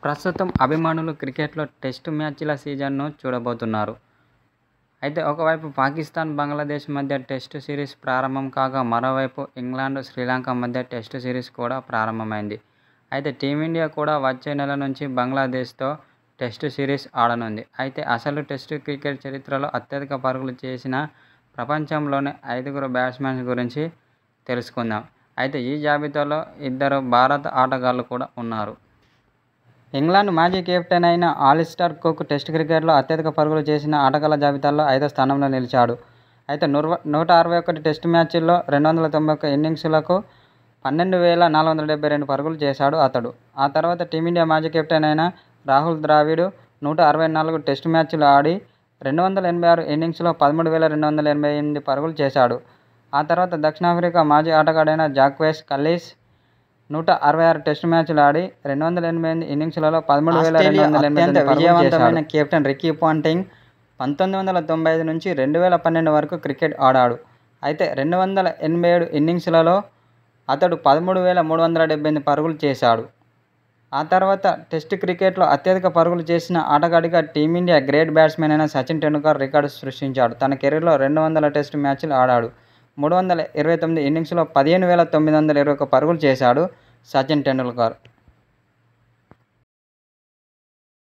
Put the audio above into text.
ప్రస్తుతం అభిమానులు క్రికెట్లో టెస్టు మ్యాచ్ల సీజన్ను చూడబోతున్నారు. అయితే ఒకవైపు పాకిస్తాన్, బంగ్లాదేశ్ మధ్య టెస్టు సిరీస్ ప్రారంభం కాగా మరోవైపు ఇంగ్లాండ్, శ్రీలంక మధ్య టెస్టు సిరీస్ కూడా ప్రారంభమైంది. అయితే టీమిండియా కూడా వచ్చే నెల నుంచి బంగ్లాదేశ్తో టెస్టు సిరీస్ ఆడనుంది. అయితే అసలు టెస్టు క్రికెట్ చరిత్రలో అత్యధిక పరుగులు చేసిన ప్రపంచంలోని 5 బ్యాట్స్మెన్స్ గురించి తెలుసుకుందాం. అయితే ఈ జాబితాలో 2 భారత ఆటగాళ్లు కూడా ఉన్నారు. ఇంగ్లాండ్ మాజీ కెప్టెన్ అయిన అలిస్టర్ కుక్ టెస్టు క్రికెట్లో అత్యధిక పరుగులు చేసిన ఆటగాళ్ల జాబితాలో 5వ స్థానంలో నిలిచాడు. అయితే 161 టెస్టు మ్యాచ్ల్లో 291 ఇన్నింగ్స్లకు 12,472 పరుగులు చేశాడు అతడు. ఆ తర్వాత టీమిండియా మాజీ కెప్టెన్ అయిన రాహుల్ ద్రావిడ్ 164 టెస్టు మ్యాచ్లు ఆడి 286 ఇన్నింగ్స్లో 13,288 పరుగులు చేశాడు. ఆ తర్వాత దక్షిణాఫ్రికా మాజీ ఆటగాడైన జాక్వెస్ కల్లిస్ 166 టెస్టు మ్యాచ్లు ఆడి 288 ఇన్నింగ్స్లలో 13,288 విజయవంతమైన కెప్టెన్ రికీ పాంటింగ్ 1995 నుంచి 2012 వరకు క్రికెట్ ఆడాడు. అయితే 287 ఇన్నింగ్స్లలో అతడు 13,378 పరుగులు చేశాడు. ఆ తర్వాత టెస్టు క్రికెట్లో అత్యధిక పరుగులు చేసిన ఆటగాడిగా టీమిండియా గ్రేట్ బ్యాట్స్మెన్ అయిన సచిన్ టెండూల్కర్ రికార్డు సృష్టించాడు. తన కెరీర్లో 200 టెస్టు మ్యాచ్లు ఆడాడు. 329 ఇన్నింగ్స్లో 15,921 పరుగులు చేశాడు సచిన్ టెండూల్కర్.